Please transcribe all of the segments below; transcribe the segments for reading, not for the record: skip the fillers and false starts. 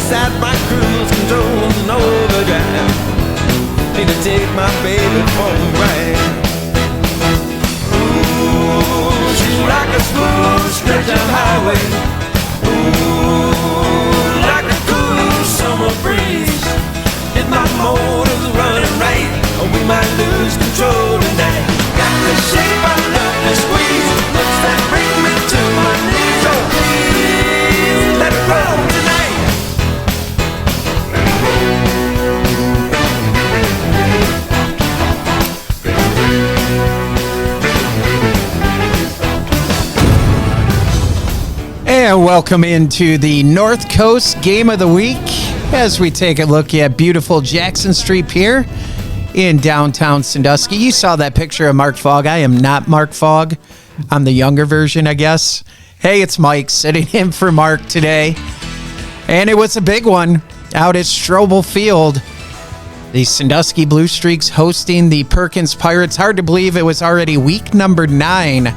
Inside my cruise control's an overdrive. Need to take my baby for a ride. Ooh, she's like a smooth stretch of highway. Ooh, like a cool summer breeze. If my motor's running right, we might lose control tonight. Got the shape I love to squeeze. Looks that bring me to my knees. Oh please, let it roll tonight. And welcome into the North Coast Game of the Week as we take a look at beautiful Jackson Street Pier in downtown Sandusky. You saw that picture of Mark Fogg. I am not Mark Fogg. I'm the younger version, I guess. Hey, it's Mike sitting in for Mark today. And it was a big one out at Strobel Field. The Sandusky Blue Streaks hosting the Perkins Pirates. Hard to believe it was already week number 9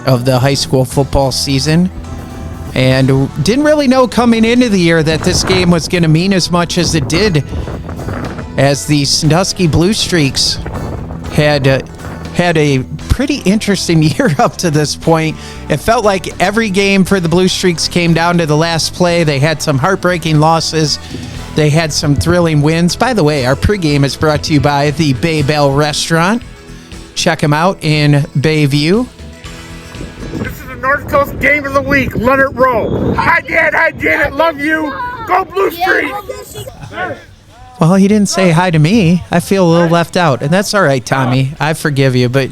of the high school football season. And didn't really know coming into the year that this game was going to mean as much as it did, as the Sandusky Blue Streaks had a pretty interesting year up to this point. It felt like every game for the Blue Streaks came down to the last play. They had some heartbreaking losses. They had some thrilling wins. By the way, our pregame is brought to you by the Bay Bell Restaurant. Check them out in Bayview. North Coast Game of the Week. Let it roll. Hi, Dad. Hi, Janet. Love you. Go Blue Streaks. Well, he didn't say hi to me. I feel a little left out, and that's all right, Tommy. I forgive you. But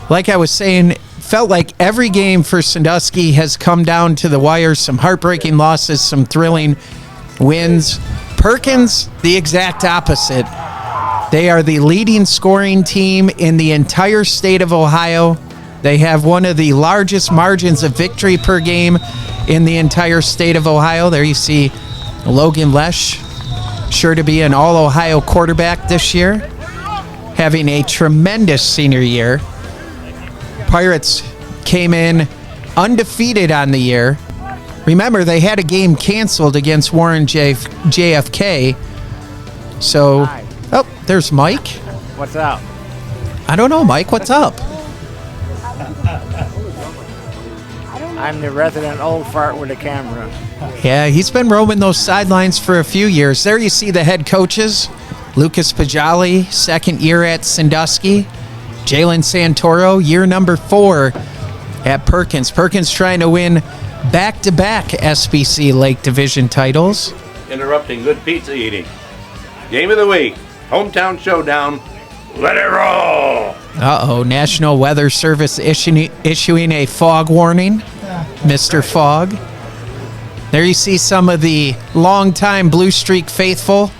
like I was saying, felt like every game for Sandusky has come down to the wire. Some heartbreaking losses, some thrilling wins. Perkins, the exact opposite. They are the leading scoring team in the entire state of Ohio. They have one of the largest margins of victory per game in the entire state of Ohio. There you see Logan Lesh, sure to be an All-Ohio quarterback this year, having a tremendous senior year. Pirates came in undefeated on the year. Remember, they had a game canceled against Warren JFK. So, oh, there's Mike. What's up? I don't know, Mike. What's up? I'm the resident old fart with a camera. Yeah, he's been roaming those sidelines for a few years. There you see the head coaches. Lucas Pajali, second year at Sandusky. Jalen Santoro, year number 4 at Perkins. Perkins trying to win back-to-back SBC Lake Division titles. Interrupting good pizza eating. Game of the week. Hometown showdown. Let it roll. Uh-oh, National Weather Service issuing a fog warning. Mr. Fogg. There you see some of the longtime Blue Streak faithful.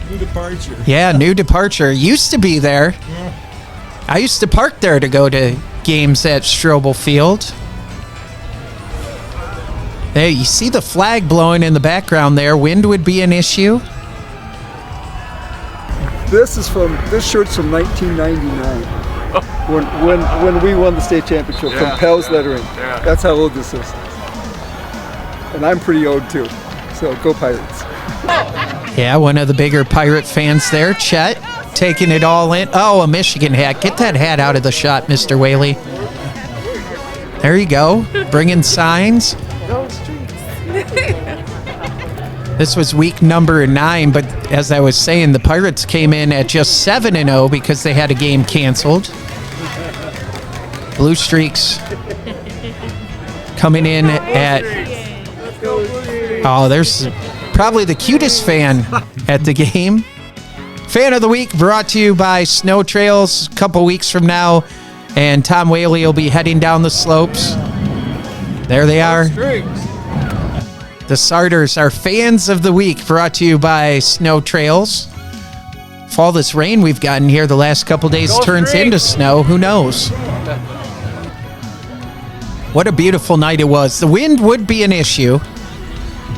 New departure. Yeah, new departure. Used to be there. Yeah. I used to park there to go to games at Strobel Field. Hey, you see the flag blowing in the background there. Wind would be an issue. This shirt's from 1999. When we won the state championship from Pell's Lettering. Yeah. That's how old this is. And I'm pretty old too. So go Pirates. Yeah, one of the bigger Pirate fans there, Chet, taking it all in. Oh, a Michigan hat. Get that hat out of the shot, Mr. Whaley. There you go. Bringing signs. This was week number 9, but as I was saying, the Pirates came in at just 7-0 because they had a game canceled. Blue Streaks coming in at... Oh, there's probably the cutest fan at the game. Fan of the Week brought to you by Snow Trails a couple weeks from now, and Tom Whaley will be heading down the slopes. There they are. The Sarders are Fans of the Week, brought to you by Snow Trails. If all this rain we've gotten here the last couple days turns into snow, who knows? What a beautiful night it was. The wind would be an issue,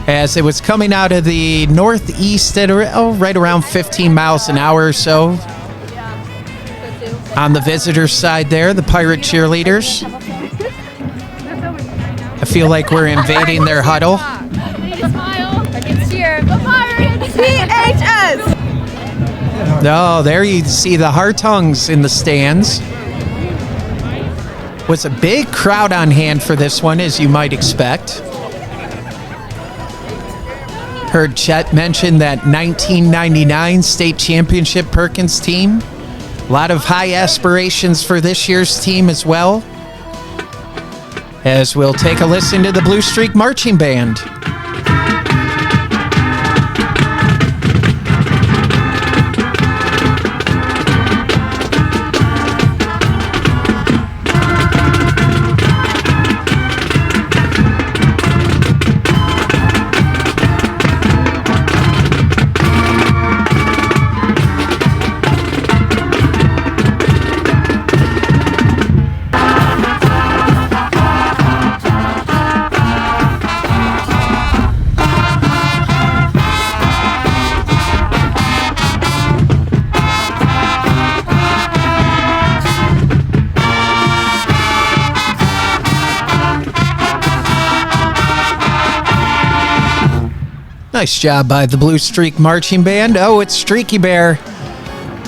as it was coming out of the northeast at right around 15 miles an hour or so. On the visitor side there, the Pirate cheerleaders. I feel like we're invading their huddle. here. Go Pirates! SHS! Oh, there you see the Hartongs in the stands. Was a big crowd on hand for this one, as you might expect. Heard Chet mention that 1999 state championship Perkins team. A lot of high aspirations for this year's team as well. As we'll take a listen to the Blue Streak Marching Band. Nice job by the Blue Streak Marching Band. Oh, it's Streaky Bear.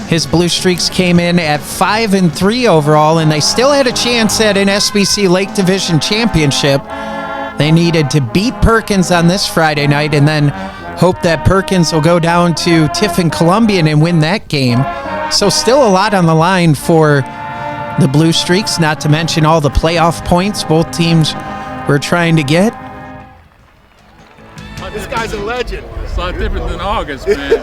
His Blue Streaks came in at 5-3 overall, and they still had a chance at an SBC Lake Division Championship. They needed to beat Perkins on this Friday night and then hope that Perkins will go down to Tiffin Columbian and win that game. So still a lot on the line for the Blue Streaks, not to mention all the playoff points both teams were trying to get. This guy's a legend. It's a lot different than August, man.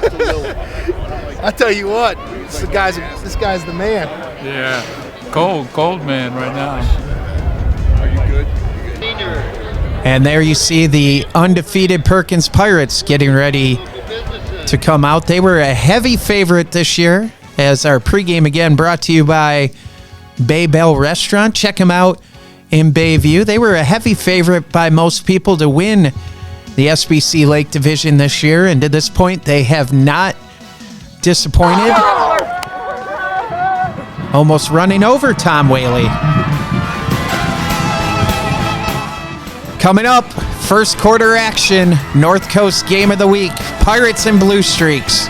I tell you what, this guy's the man. Yeah, cold man right now. Are you good? And there you see the undefeated Perkins Pirates getting ready to come out. They were a heavy favorite this year, as our pregame again brought to you by Bay Bell Restaurant. Check them out in Bayview. They were a heavy favorite by most people to win the SBC Lake Division this year, and to this point, they have not disappointed. Almost running over Tom Whaley. Coming up, first quarter action, North Coast Game of the Week, Pirates and Blue Streaks.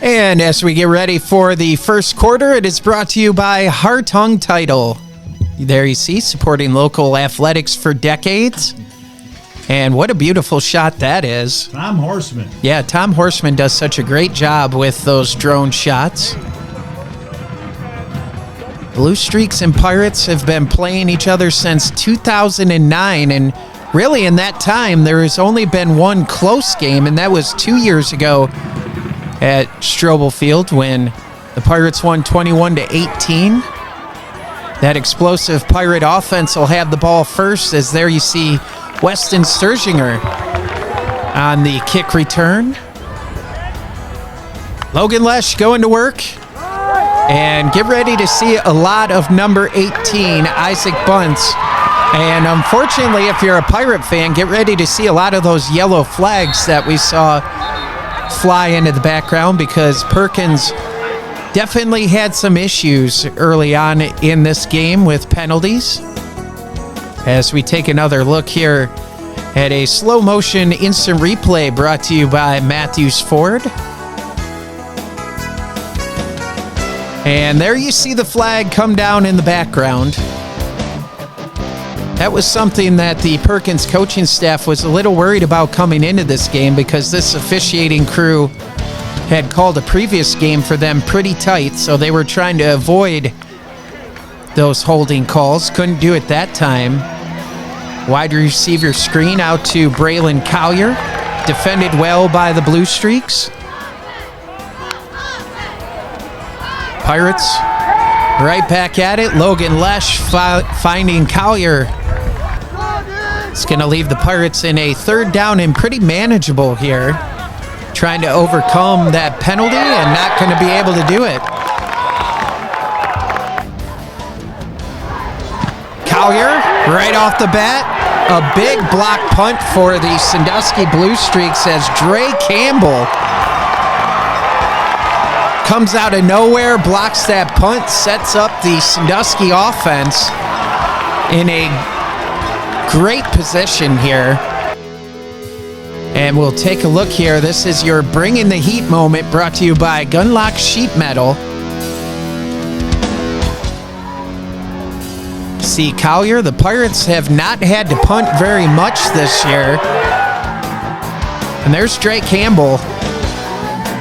And as we get ready for the first quarter, it is brought to you by Hartung Title. There you see, supporting local athletics for decades. And what a beautiful shot that is. Tom Horseman. Yeah, Tom Horseman does such a great job with those drone shots. Blue Streaks and Pirates have been playing each other since 2009, and really in that time there has only been one close game, and that was 2 years ago at Strobel Field when the Pirates won 21-18. That explosive Pirate offense will have the ball first, as there you see Weston Sturzinger on the kick return. Logan Lesh going to work. And get ready to see a lot of number 18, Isaac Bunce. And unfortunately, if you're a Pirate fan, get ready to see a lot of those yellow flags that we saw fly into the background, because Perkins definitely had some issues early on in this game with penalties. As we take another look here at a slow motion instant replay brought to you by Matthews Ford. And there you see the flag come down in the background. That was something that the Perkins coaching staff was a little worried about coming into this game, because this officiating crew had called a previous game for them pretty tight, so they were trying to avoid those holding calls. Couldn't do it that time. Wide receiver screen out to Braylon Collier. Defended well by the Blue Streaks. Pirates right back at it. Logan Lesh finding Collier. It's going to leave the Pirates in a third down and pretty manageable here. Trying to overcome that penalty and not going to be able to do it. Collier right off the bat. A big block punt for the Sandusky Blue Streaks as Dre Campbell comes out of nowhere, blocks that punt, sets up the Sandusky offense in a great position here. And we'll take a look here. This is your Bringing the Heat moment, brought to you by Gunlock Sheet Metal. See, Collier, the Pirates have not had to punt very much this year. And there's Dre Campbell.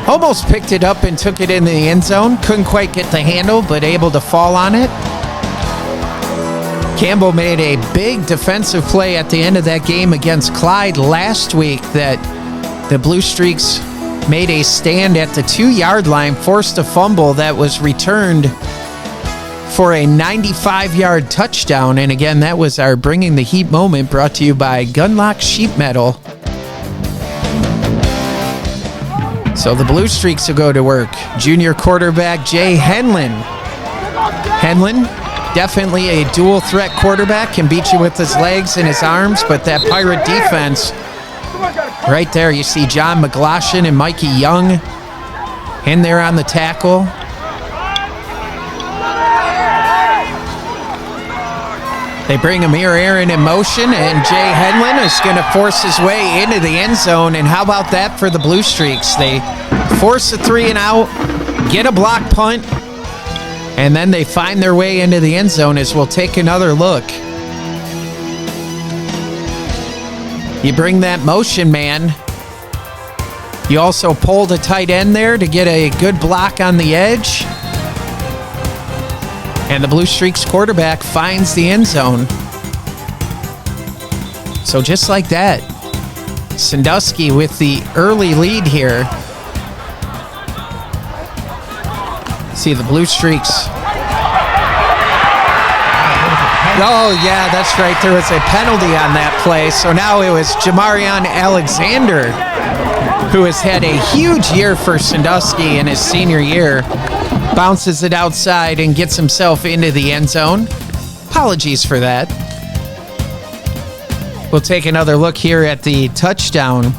Almost picked it up and took it in the end zone. Couldn't quite get the handle, but able to fall on it. Campbell made a big defensive play at the end of that game against Clyde last week that the Blue Streaks made a stand at the 2-yard line, forced a fumble that was returned for a 95-yard touchdown. And again, that was our Bringing the Heat moment, brought to you by Gunlock Sheet Metal. So the Blue Streaks will go to work. Junior quarterback Jay Henlin. Henlin, definitely a dual threat quarterback, can beat you with his legs and his arms, but that Pirate defense, right there, you see John McGloshin and Mikey Young in there on the tackle. They bring Amir Aaron in motion, and Jay Henlin is going to force his way into the end zone. And how about that for the Blue Streaks? They force a 3-and-out, get a block punt, and then they find their way into the end zone as we'll take another look. You bring that motion man. You also pull the tight end there to get a good block on the edge. And the Blue Streaks quarterback finds the end zone. So just like that, Sandusky with the early lead here. See the Blue Streaks. Oh, yeah, that's right. There was a penalty on that play. So now it was Jamarion Alexander, who has had a huge year for Sandusky in his senior year. Bounces it outside and gets himself into the end zone. Apologies for that. We'll take another look here at the touchdown.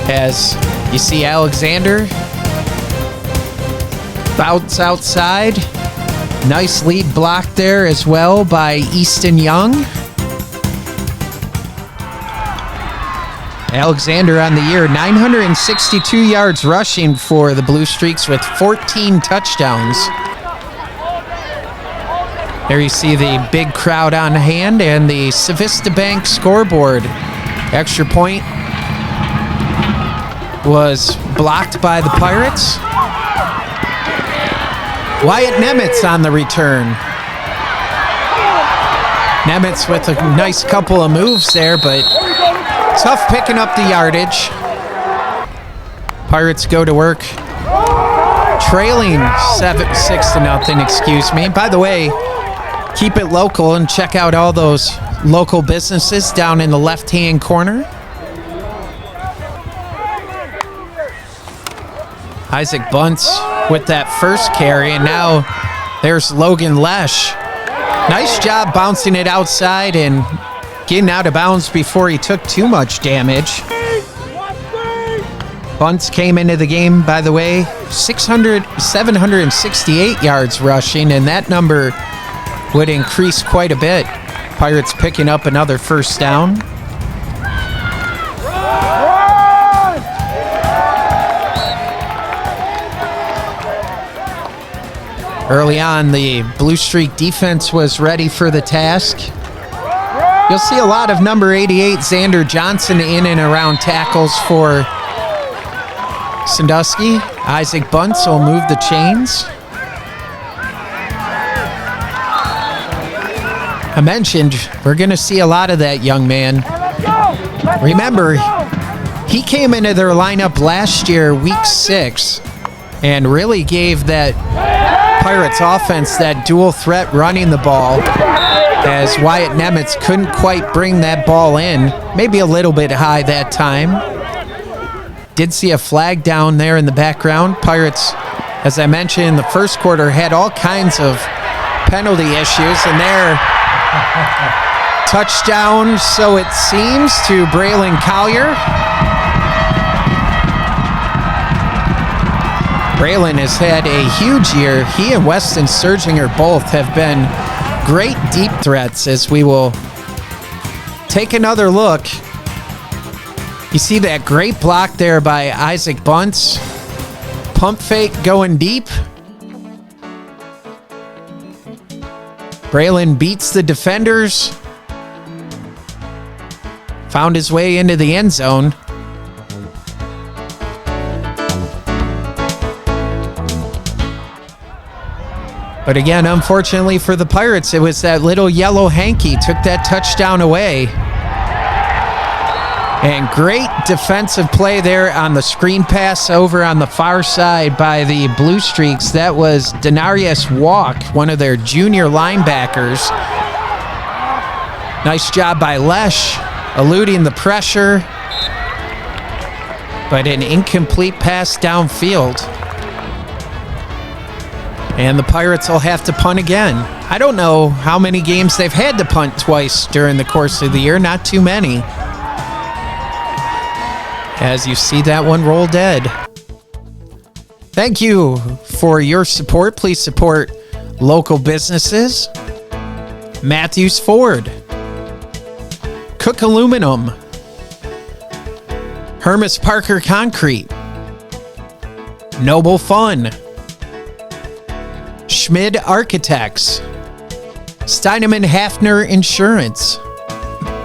As you see Alexander bounce outside. Nice lead block there as well by Easton Young. Alexander on the year, 962 yards rushing for the Blue Streaks with 14 touchdowns. There you see the big crowd on hand and the Civista Bank scoreboard. Extra point was blocked by the Pirates. Wyatt Nemitz on the return. Nemitz with a nice couple of moves there, but tough picking up the yardage. Pirates go to work. Trailing 6-0, excuse me. By the way, keep it local and check out all those local businesses down in the left-hand corner. Isaac Bunce with that first carry, and now there's Logan Lesh. Nice job bouncing it outside and getting out of bounds before he took too much damage. Bunce came into the game, by the way, 768 yards rushing, and that number would increase quite a bit. Pirates picking up another first down. Early on, the Blue Streak defense was ready for the task. You'll see a lot of number 88, Xander Johnson, in and around tackles for Sandusky. Isaac Bunce will move the chains. I mentioned we're going to see a lot of that young man. Remember, he came into their lineup last year, week 6, and really gave that Pirates offense that dual threat running the ball, as Wyatt Nemitz couldn't quite bring that ball in. Maybe a little bit high that time. Did see a flag down there in the background. Pirates, as I mentioned in the first quarter, had all kinds of penalty issues, and there, touchdown, so it seems, to Braylon Collier. Braylon has had a huge year. He and Weston Surginger both have been great deep threats. As we will take another look, you see that great block there by Isaac Bunce. Pump fake going deep. Braylon beats the defenders. Found his way into the end zone. But again, unfortunately for the Pirates, it was that little yellow hanky took that touchdown away. And great defensive play there on the screen pass over on the far side by the Blue Streaks. That was Denarius Walk, one of their junior linebackers. Nice job by Lesh, eluding the pressure. But an incomplete pass downfield. And the Pirates will have to punt again. I don't know how many games they've had to punt twice during the course of the year. Not too many. As you see that one roll dead. Thank you for your support. Please support local businesses. Matthews Ford. Cook Aluminum. Hermes Parker Concrete. Noble Fun. Schmid Architects, Steinemann Hafner Insurance,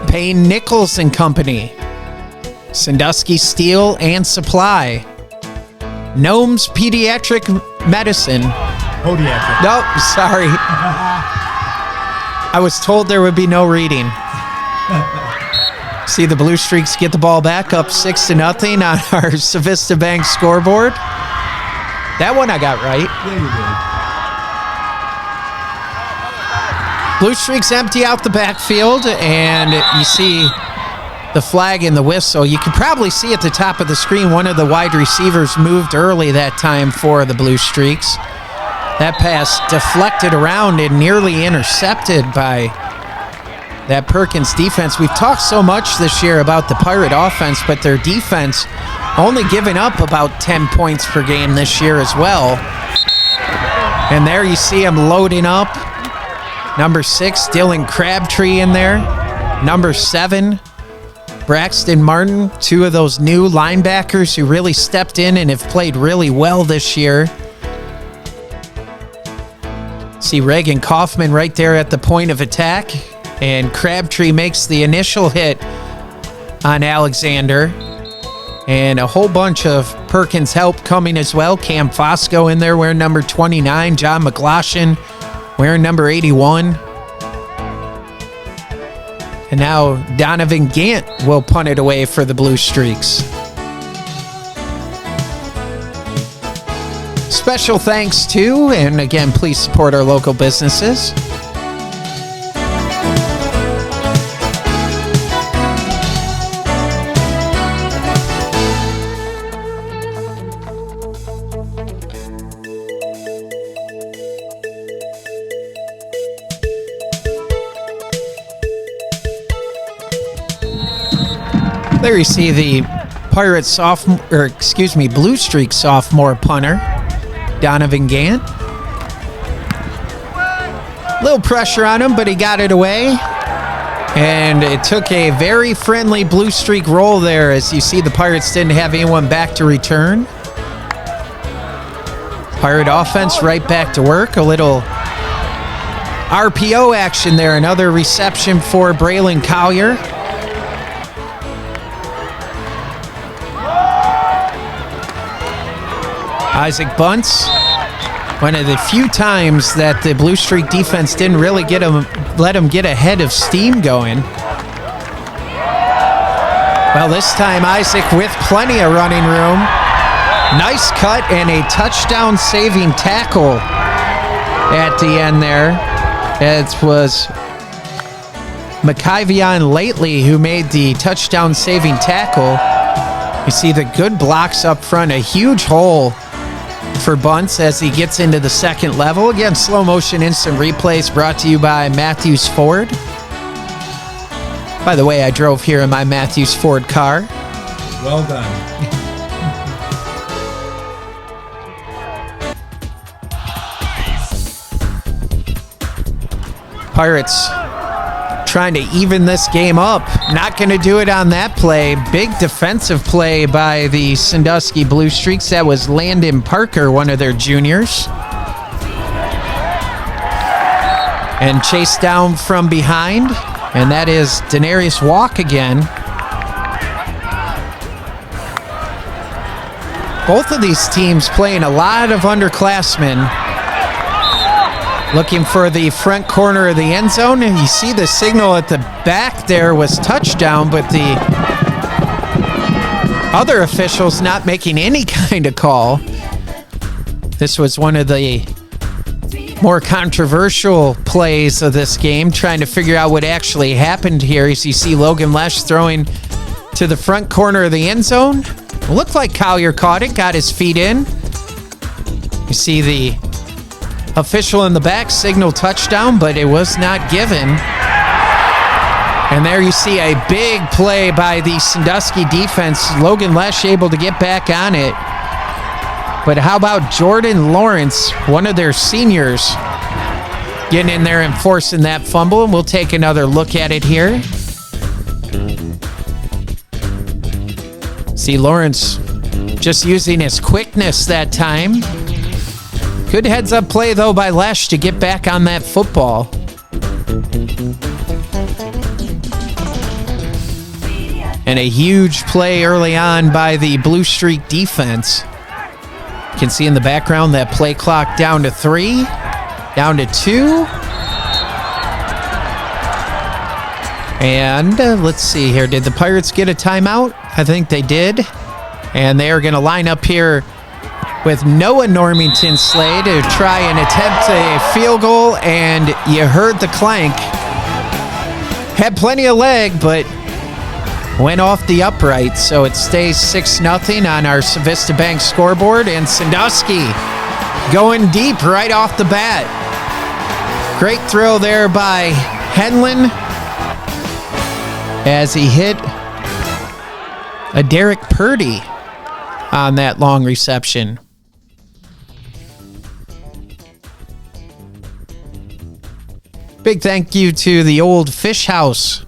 Payne Nichols and Company, Sandusky Steel and Supply, Gnomes Pediatric Medicine. Podiatric. No, sorry. I was told there would be no reading. See the Blue Streaks get the ball back up 6-0 on our Civista Bank scoreboard. That one I got right. Yeah, you did. Blue Streaks empty out the backfield, and you see the flag and the whistle. You can probably see at the top of the screen one of the wide receivers moved early that time for the Blue Streaks. That pass deflected around and nearly intercepted by that Perkins defense. We've talked so much this year about the Pirate offense, but their defense only giving up about 10 points per game this year as well. And there you see him loading up. Number 6, Dylan Crabtree in there. Number 7, Braxton Martin, two of those new linebackers who really stepped in and have played really well this year. See Reagan Kaufman right there at the point of attack. And Crabtree makes the initial hit on Alexander. And a whole bunch of Perkins help coming as well. Cam Fosco in there wearing number 29. John McGloshin wearing number 81. And now Donovan Gant will punt it away for the Blue Streaks. Special thanks to, and again, please support our local businesses. There you see the Pirates Blue Streak sophomore punter, Donovan Gant. Little pressure on him, but he got it away. And it took a very friendly Blue Streak roll there, as you see the Pirates didn't have anyone back to return. Pirate offense right back to work. A little RPO action there. Another reception for Braylon Collier. Isaac Bunce, one of the few times that the Blue Streak defense didn't really let him get ahead of steam going. Well, this time Isaac with plenty of running room. Nice cut and a touchdown saving tackle at the end there. It was McIvion Lately who made the touchdown saving tackle. You see the good blocks up front, a huge hole for bunts as he gets into the second level. Again, slow motion instant replays brought to you by Matthews Ford. By the way, I drove here in my Matthews Ford car. Well done. Pirates trying to even this game up. Not going to do it on that play. Big defensive play by the Sandusky Blue Streaks. That was Landon Parker, one of their juniors. And chased down from behind. And that is Denarius Walk again. Both of these teams playing a lot of underclassmen. Looking for the front corner of the end zone, and you see the signal at the back there was touchdown, but the other officials not making any kind of call. This was one of the more controversial plays of this game, trying to figure out what actually happened here. As you see Logan Lesh throwing to the front corner of the end zone. It looked like Collier caught it, got his feet in. You see the official in the back signal touchdown, but it was not given. And there you see a big play by the Sandusky defense. Logan Lesh able to get back on it. But how about Jordan Lawrence, one of their seniors, getting in there and forcing that fumble? And we'll take another look at it here. See Lawrence just using his quickness that time. Good heads-up play, though, by Lesh to get back on that football. And a huge play early on by the Blue Streak defense. You can see in the background that play clock down to 3, down to 2. And let's see here. Did the Pirates get a timeout? I think they did. And they are going to line up here with Noah Normington Slade to try and attempt a field goal, and you heard the clank. Had plenty of leg, but went off the upright, so it stays 6-0 on our Civista Bank scoreboard, and Sandusky going deep right off the bat. Great throw there by Henlin as he hit a Derek Purdy on that long reception. Big thank you to the Old Fish House,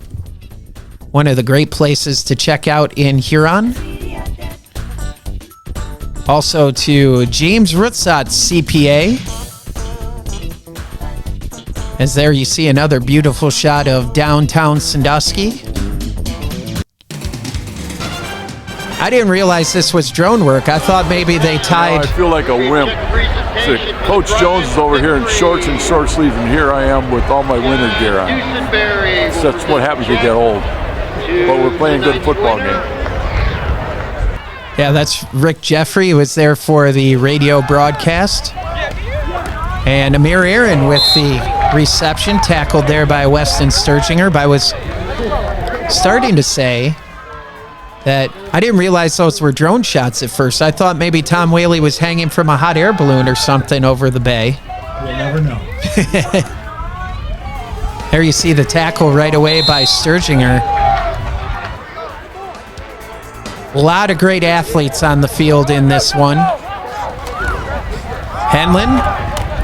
one of the great places to check out in Huron. Also to James Rutzot CPA. As there you see another beautiful shot of downtown Sandusky. I didn't realize this was drone work. I thought maybe they tied. I feel like a wimp. So Coach Jones is over here in shorts and short sleeves, and here I am with all my winter gear on. So that's what happens when you get old. But we're playing a good football game. Yeah, that's Rick Jeffrey, who was there for the radio broadcast. And Amir Aaron with the reception, tackled there by Weston Sturginger. But I was starting to say that I didn't realize those were drone shots at first. I thought maybe Tom Whaley was hanging from a hot air balloon or something over the bay. We'll never know. There you see the tackle right away by Sturginger. A lot of great athletes on the field in this one. Henlin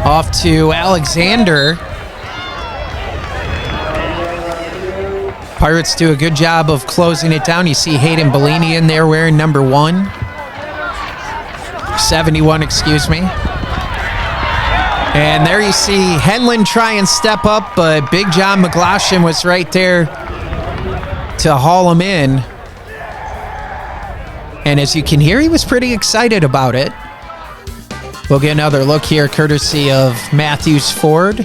off to Alexander. Pirates do a good job of closing it down. You see Hayden Bellini in there wearing number 71, excuse me. And there you see Henlin try and step up, but Big John McGloshin was right there to haul him in. And as you can hear, he was pretty excited about it. We'll get another look here courtesy of Matthews Ford.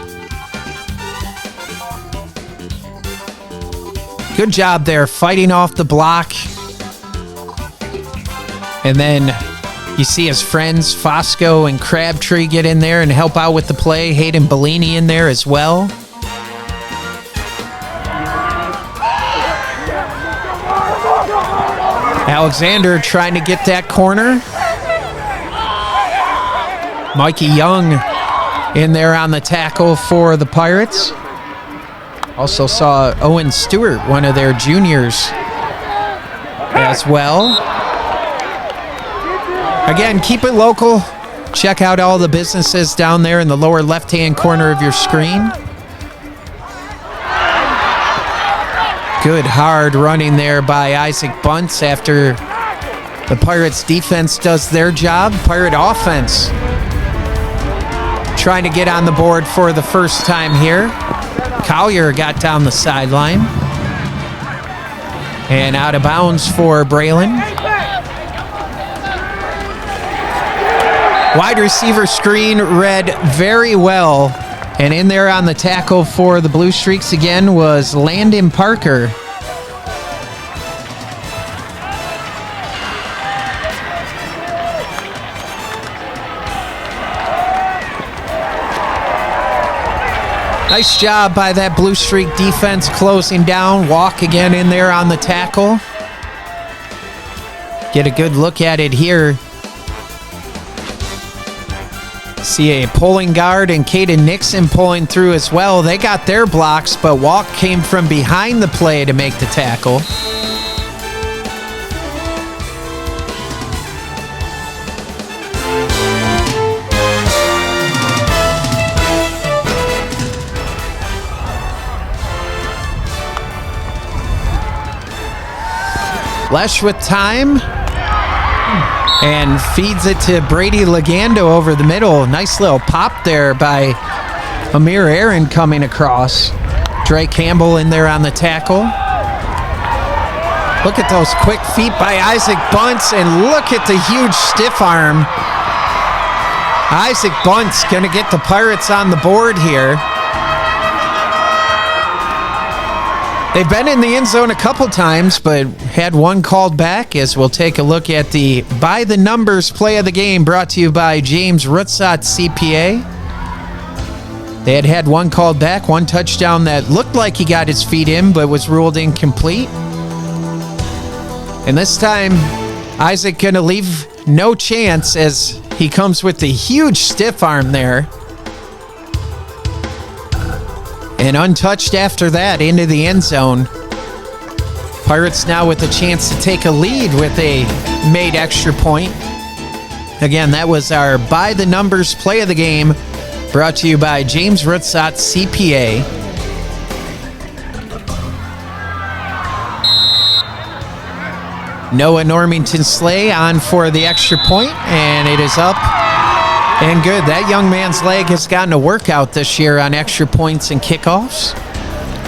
Good job there, fighting off the block. And then you see his friends, Fosco and Crabtree, get in there and help out with the play. Hayden Bellini in there as well. Alexander trying to get that corner. Mikey Young in there on the tackle for the Pirates. Also saw Owen Stewart, one of their juniors, as well. Again, keep it local. Check out all the businesses down there in the lower left-hand corner of your screen. Good hard running there by Isaac Bunce after the Pirates defense does their job. Pirate offense trying to get on the board for the first time here. Collier got down the sideline. And out of bounds for Braylon. Wide receiver screen read very well. And in there on the tackle for the Blue Streaks again was Landon Parker. Nice job by that Blue Streak defense closing down. Walk again in there on the tackle. Get a good look at it here. See a pulling guard and Caden Nixon pulling through as well. They got their blocks, but Walk came from behind the play to make the tackle. Lesh with time and feeds it to Brady Legando over the middle. Nice little pop there by Amir Aaron coming across. Dre Campbell in there on the tackle. Look at those quick feet by Isaac Bunce, and look at the huge stiff arm. Isaac Bunce going to get the Pirates on the board here. They've been in the end zone a couple times, but had one called back, as we'll take a look at the By the Numbers play of the game, brought to you by James Rutzot CPA. They had one called back, one touchdown that looked like he got his feet in, but was ruled incomplete. And this time, Isaac going to leave no chance as he comes with the huge stiff arm there. And untouched after that into the end zone. Pirates now with a chance to take a lead with a made extra point. Again, that was our By the Numbers play of the game, brought to you by James Rutzot CPA. Noah Normington Slay on for the extra point, and it is up. And good. That young man's leg has gotten a workout this year on extra points and kickoffs.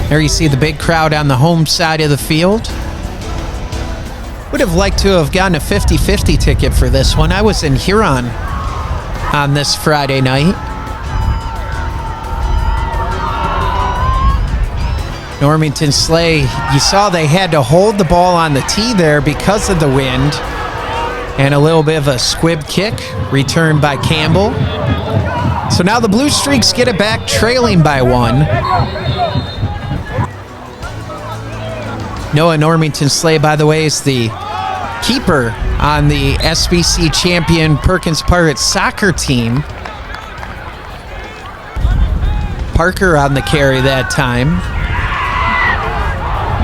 There you see the big crowd on the home side of the field. Would have liked to have gotten a 50-50 ticket for this one. I was in Huron on this Friday night. Normington Slay, you saw they had to hold the ball on the tee there because of the wind. And a little bit of a squib kick, returned by Campbell. So now the Blue Streaks get it back, trailing by one. Noah Normington Slay, by the way, is the keeper on the SBC champion Perkins Pirates soccer team. Parker on the carry that time.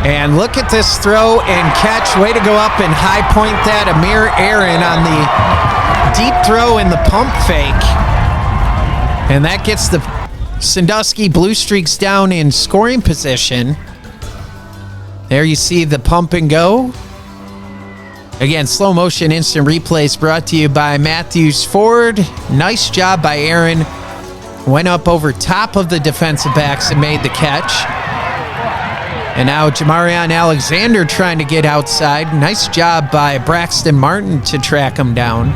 And look at this throw and catch. Way to go up and high point that. Amir Aaron on the deep throw and the pump fake. And that gets the Sandusky Blue Streaks down in scoring position. There you see the pump and go. Again, slow motion instant replays brought to you by Matthews Ford. Nice job by Aaron. Went up over top of the defensive backs and made the catch. And now Jamarion Alexander trying to get outside. Nice job by Braxton Martin to track him down.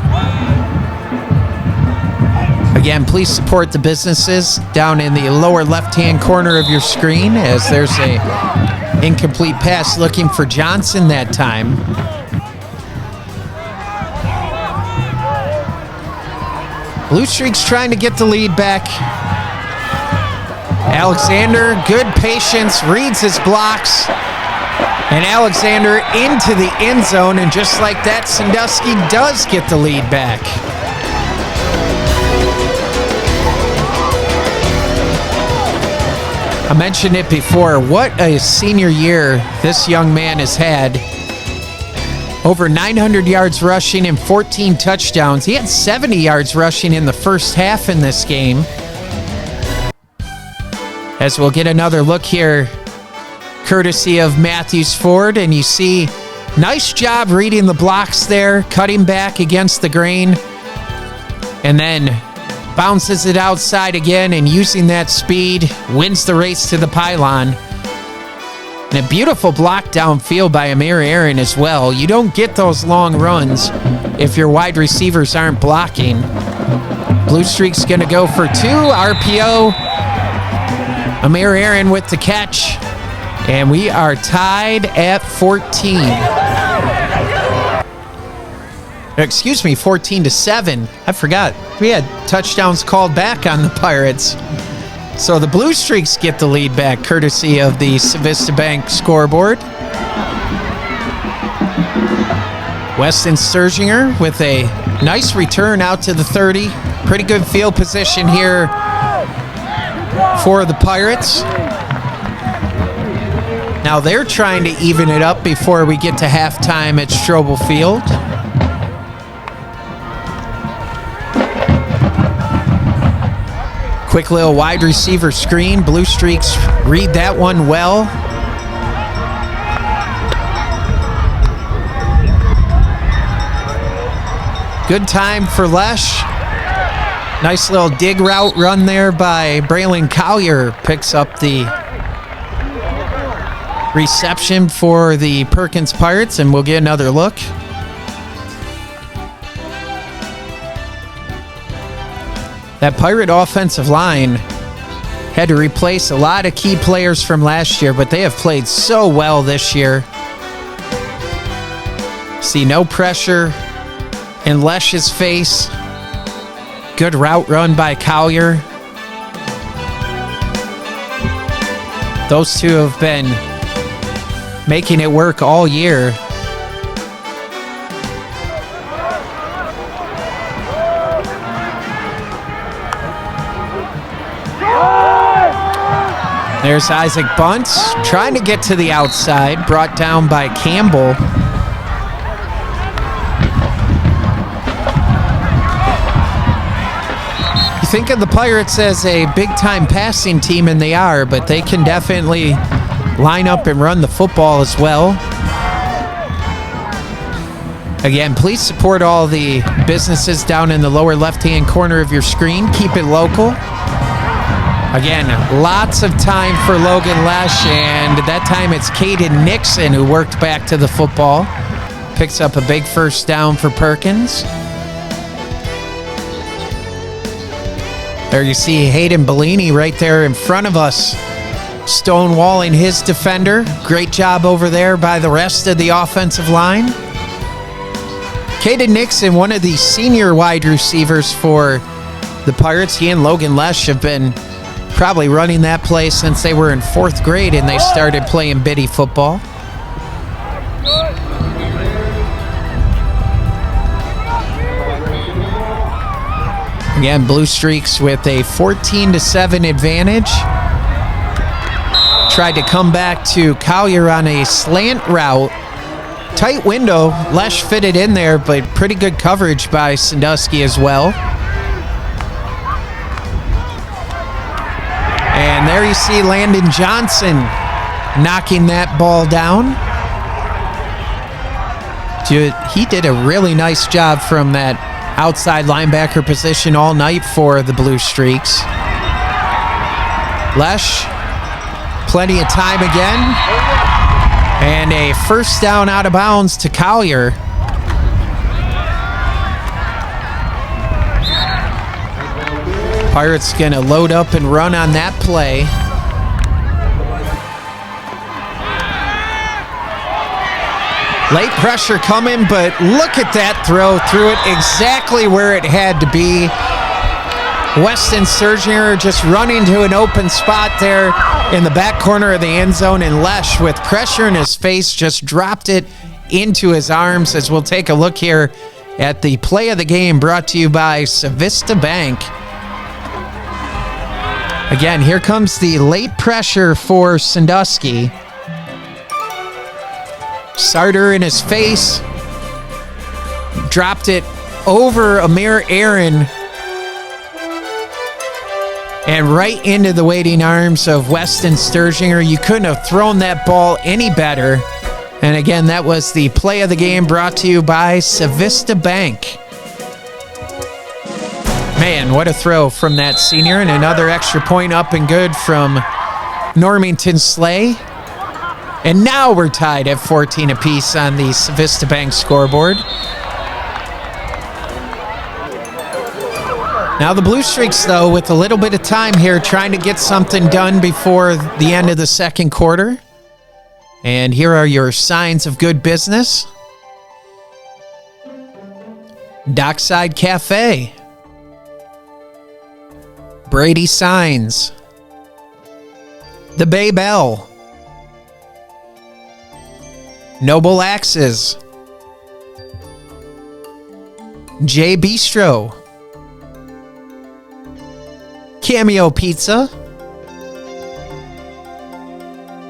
Again, please support the businesses down in the lower left-hand corner of your screen, as there's a incomplete pass looking for Johnson that time. Blue Streaks trying to get the lead back. Alexander, good patience, reads his blocks, and Alexander into the end zone, and just like that, Sandusky does get the lead back. I mentioned it before. What a senior year this young man has had. Over 900 yards rushing and 14 touchdowns. He had 70 yards rushing in the first half in this game. As we'll get another look here, courtesy of Matthews Ford, and you see, nice job reading the blocks there, cutting back against the grain, and then bounces it outside again and using that speed, wins the race to the pylon. And a beautiful block downfield by Amir Aaron as well. You don't get those long runs if your wide receivers aren't blocking. Blue Streak's going to go for 2, RPO. Amir Aaron with the catch. And we are tied at 14. Excuse me, 14-7. I forgot. We had touchdowns called back on the Pirates. So the Blue Streaks get the lead back, courtesy of the Civista Bank scoreboard. Weston Sturginger with a nice return out to the 30. Pretty good field position here for the Pirates. Now they're trying to even it up before we get to halftime at Strobel Field. Quick little wide receiver screen. Blue Streaks read that one well. Good time for Lesh. Nice little dig route run there by Braylon Collier. Picks up the reception for the Perkins Pirates, and we'll get another look. That Pirate offensive line had to replace a lot of key players from last year, but they have played so well this year. See no pressure in Lesh's face. Good route run by Collier. Those two have been making it work all year. There's Isaac Bunce trying to get to the outside, brought down by Campbell. You think of the Pirates as a big-time passing team, and they are, but they can definitely line up and run the football as well. Again, please support all the businesses down in the lower left-hand corner of your screen. Keep it local. Again, lots of time for Logan Lesh, and that time it's Caden Nixon who worked back to the football. Picks up a big first down for Perkins. There you see Hayden Bellini right there in front of us, stonewalling his defender. Great job over there by the rest of the offensive line. Caden Nixon, one of the senior wide receivers for the Pirates. He and Logan Lesh have been probably running that play since they were in 4th grade and they started playing biddy football. Again, Blue Streaks with a 14-7 advantage. Tried to come back to Collier on a slant route. Tight window. Lesh fitted in there, but pretty good coverage by Sandusky as well. And there you see Landon Johnson knocking that ball down. He did a really nice job from that outside linebacker position all night for the Blue Streaks. Lesh, plenty of time again. And a first down out of bounds to Collier. Pirates going to load up and run on that play. Late pressure coming, but look at that throw. Threw it exactly where it had to be. Weston Sturginger just running to an open spot there in the back corner of the end zone, and Lesh, with pressure in his face, just dropped it into his arms. As we'll take a look here at the play of the game, brought to you by Civista Bank. Again, here comes the late pressure for Sandusky. Sarter in his face. Dropped it over Amir Aaron. And right into the waiting arms of Weston Sturzinger. You couldn't have thrown that ball any better. And again, that was the play of the game brought to you by Civista Bank. Man, what a throw from that senior. And another extra point up and good from Normington Slay. And now we're tied at 14 apiece on the Civista Bank scoreboard. Now the Blue Streaks, though, with a little bit of time here, trying to get something done before the end of the second quarter. And here are your signs of good business. Dockside Cafe. Brady Signs. The Bay Bell. Noble Axes. J Bistro. Cameo Pizza.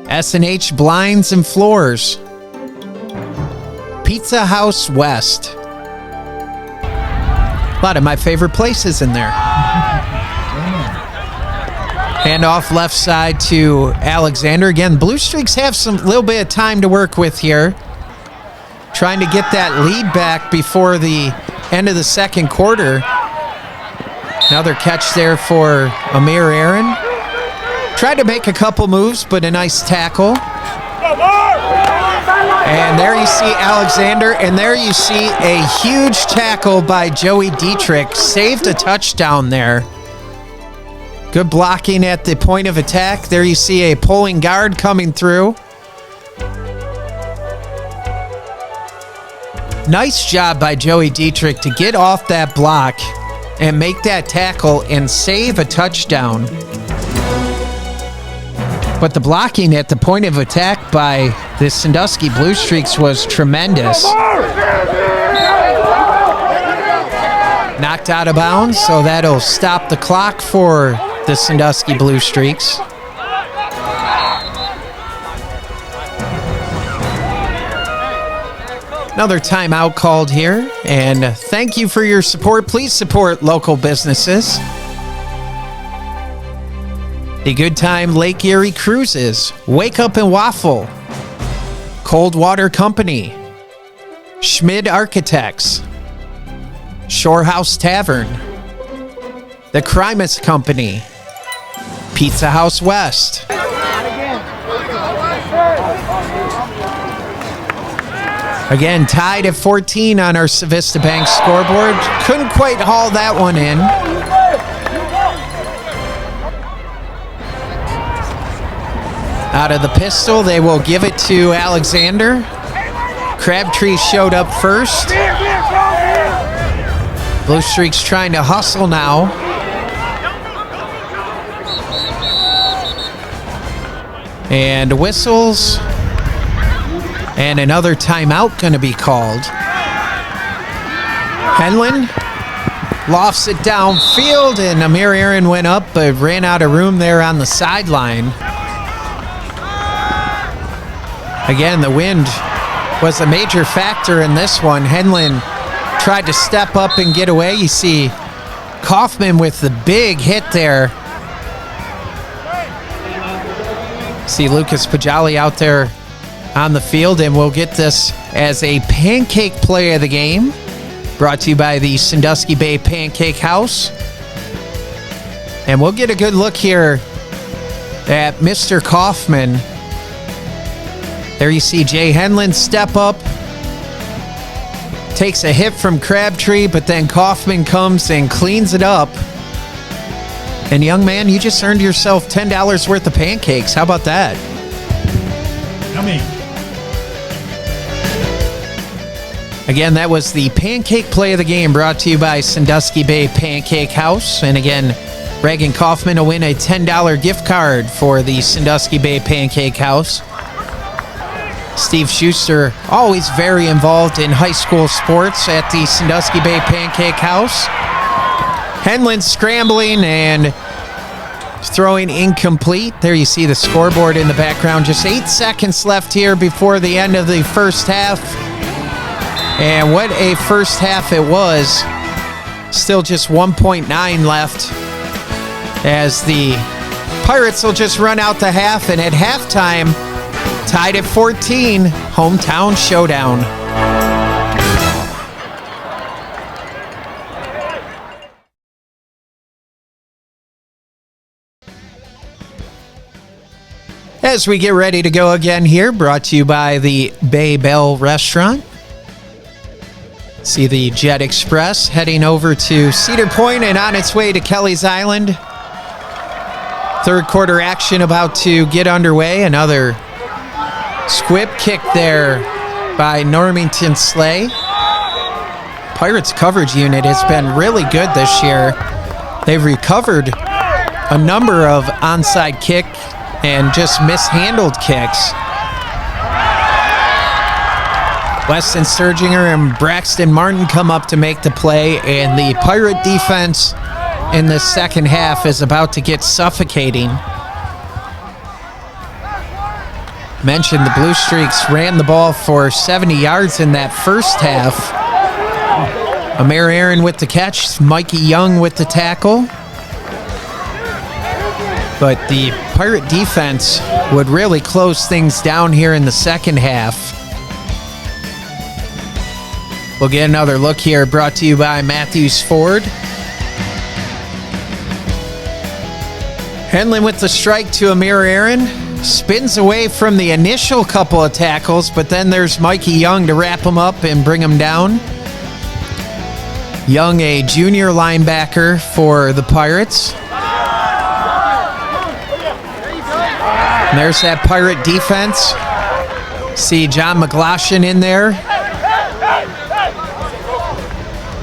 S&H Blinds and Floors. Pizza House West. A lot of my favorite places in there. Hand off left side to Alexander. Again, Blue Streaks have some little bit of time to work with here. Trying to get that lead back before the end of the second quarter. Another catch there for Amir Aaron. Tried to make a couple moves, but a nice tackle. And there you see Alexander, and there you see a huge tackle by Joey Dietrich. Saved a touchdown there. Good blocking at the point of attack. There you see a pulling guard coming through. Nice job by Joey Dietrich to get off that block and make that tackle and save a touchdown. But the blocking at the point of attack by the Sandusky Blue Streaks was tremendous. Knocked out of bounds, so that'll stop the clock for the Sandusky Blue Streaks. Another timeout called here, and thank you for your support. Please support local businesses. The Good Time Lake Erie Cruises, Wake Up and Waffle, Cold Water Company, Schmid Architects, Shorehouse Tavern, The Crimus Company, Pizza House West. Again, tied at 14 on our Civista Bank scoreboard. Couldn't quite haul that one in. Out of the pistol, they will give it to Alexander. Crabtree showed up first. Blue Streaks trying to hustle now. And whistles. And another timeout going to be called. Henlin lofts it downfield, and Amir Aaron went up, but ran out of room there on the sideline. Again, the wind was a major factor in this one. Henlin tried to step up and get away. You see Kaufman with the big hit there. See Lucas Pajali out there on the field, and we'll get this as a pancake play of the game, brought to you by the Sandusky Bay Pancake House. And we'll get a good look here at Mr. Kaufman. There you see Jay Henlin step up, takes a hit from Crabtree, but then Kaufman comes and cleans it up. And young man, you just earned yourself $10 worth of pancakes. How about that? Yummy. Again, that was the pancake play of the game, brought to you by Sandusky Bay Pancake House. And again, Reagan Kaufman will win a $10 gift card for the Sandusky Bay Pancake House. Steve Schuster, always very involved in high school sports at the Sandusky Bay Pancake House. Henlin scrambling, and Throwing incomplete. There you see the scoreboard in the background. Just 8 seconds left here before the end of the first half. And what a first half it was. Still just 1.9 left as the Pirates will just run out the half, and at halftime, tied at 14, hometown showdown. As we get ready to go again here, brought to you by the Bay Bell Restaurant. See the Jet Express heading over to Cedar Point and on its way to Kelly's Island. Third quarter action about to get underway. Another squib kick there by Normington Slay. Pirates coverage unit has been really good this year. They've recovered a number of onside kick and just mishandled kicks. Weston Sturginger and Braxton Martin come up to make the play, and the Pirate defense in the second half is about to get suffocating. Mentioned the Blue Streaks ran the ball for 70 yards in that first half. Amir Aaron with the catch, Mikey Young with the tackle. But the Pirate defense would really close things down here in the second half. We'll get another look here, brought to you by Matthews Ford. Henlin with the strike to Amir Aaron. Spins away from the initial couple of tackles, but then there's Mikey Young to wrap him up and bring him down. Young, a junior linebacker for the Pirates. And there's that Pirate defense. See John McGloshin in there.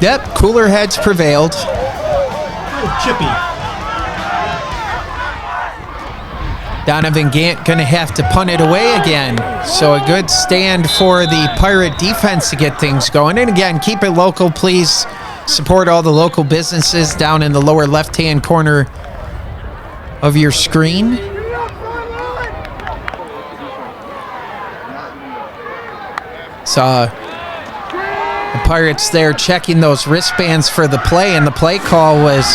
Yep, cooler heads prevailed. Chippy. Donovan Gant going to have to punt it away again. So a good stand for the Pirate defense to get things going. And again, keep it local, please. Support all the local businesses down in the lower left-hand corner of your screen. Saw the Pirates there checking those wristbands for the play, and the play call was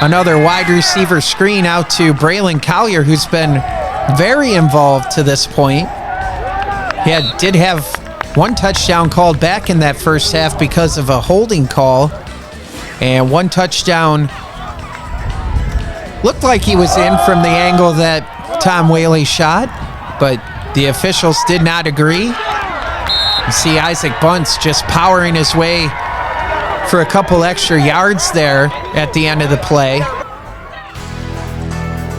another wide receiver screen out to Braylon Collier, who's been very involved to this point. He did have one touchdown called back in that first half because of a holding call, and one touchdown looked like he was in from the angle that Tom Whaley shot, but the officials did not agree. You see Isaac Bunce just powering his way for a couple extra yards there at the end of the play.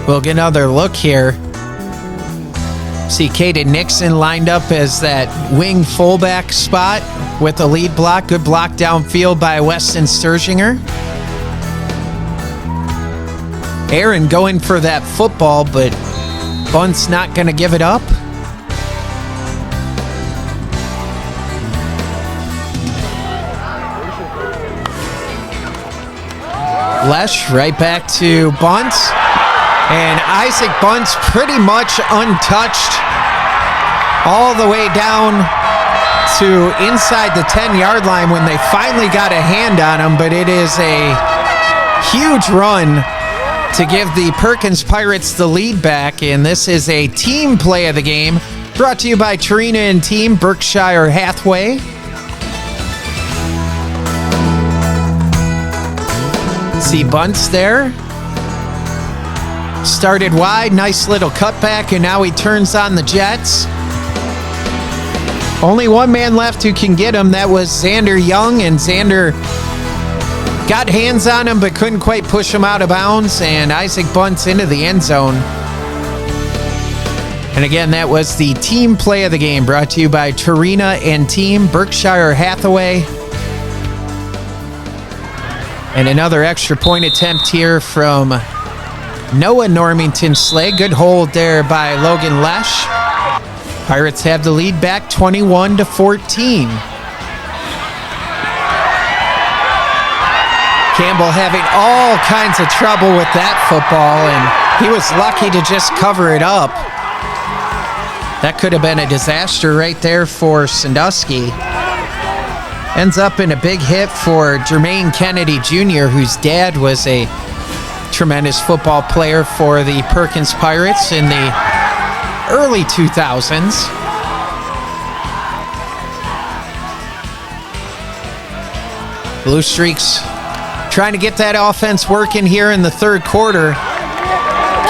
We'll get another look here. See Caden Nixon lined up as that wing fullback spot with a lead block. Good block downfield by Weston Sturginger. Aaron going for that football, but Bunce not going to give it up. Lesh right back to Bunce, and Isaac Bunce pretty much untouched all the way down to inside the 10-yard line when they finally got a hand on him, but it is a huge run to give the Perkins Pirates the lead back, and this is a team play of the game brought to you by Tarina and Team Berkshire Hathaway. See Bunce there. Started wide, nice little cutback, and now he turns on the Jets. Only one man left who can get him. That was Xander Young, and Xander got hands on him but couldn't quite push him out of bounds, and Isaac Bunce into the end zone. And again, that was the team play of the game, brought to you by Tarina and Team Berkshire Hathaway. And another extra point attempt here from Noah Normington Slay. Good hold there by Logan Lesh. Pirates have the lead back 21-14. Campbell having all kinds of trouble with that football, and He was lucky to just cover it up. That could have been a disaster right there for Sandusky. Ends up in a big hit for Jermaine Kennedy Jr., whose dad was a tremendous football player for the Perkins Pirates in the early 2000s. Blue Streaks trying to get that offense working here in the third quarter.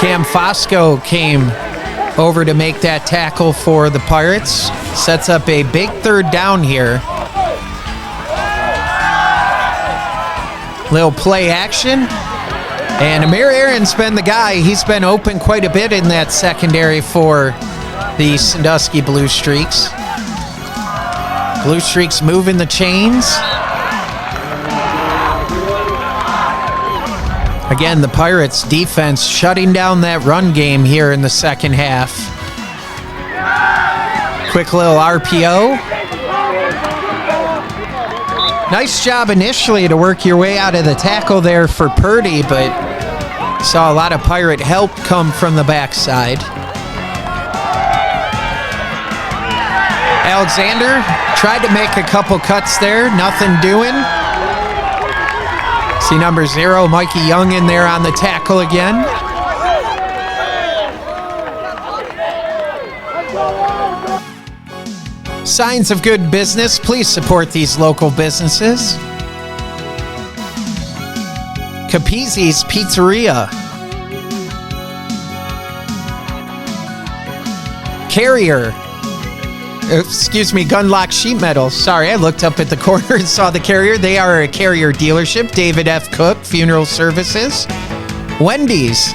Cam Fosco came over to make that tackle for the Pirates. Sets up a big third down here. Little play action. And Amir Aaron's been the guy. He's been open quite a bit in that secondary for the Sandusky Blue Streaks. Blue Streaks moving the chains. Again, the Pirates defense shutting down that run game here in the second half. Quick little RPO. Nice job initially to work your way out of the tackle there for Purdy, but saw a lot of Pirate help come from the backside. Alexander tried to make a couple cuts there, nothing doing. See number 0, Mikey Young in there on the tackle again. Signs of good business. Please support these local businesses. Capizzi's Pizzeria. Carrier. Gunlock Sheet Metal. Sorry, I looked up at the corner and saw the Carrier. They are a Carrier dealership. David F. Cook Funeral Services. Wendy's.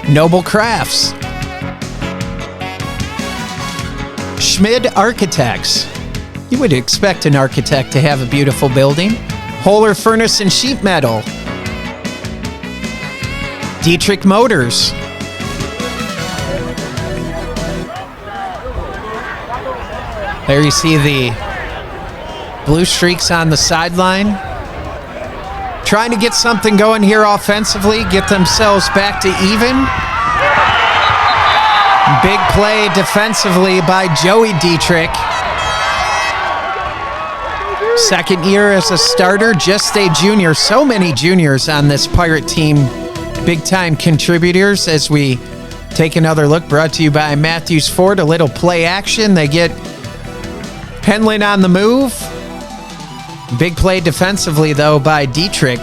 Noble Crafts. Schmid Architects. You would expect an architect to have a beautiful building. Holler Furnace and Sheet Metal. Dietrich Motors. There you see the Blue Streaks on the sideline. Trying to get something going here offensively, get themselves back to even. Big play defensively by Joey Dietrich. Second year as a starter, just a junior. So many juniors on this Pirate team. Big time contributors as we take another look. Brought to you by Matthews Ford. A little play action. They get Penland on the move. Big play defensively, though, by Dietrich.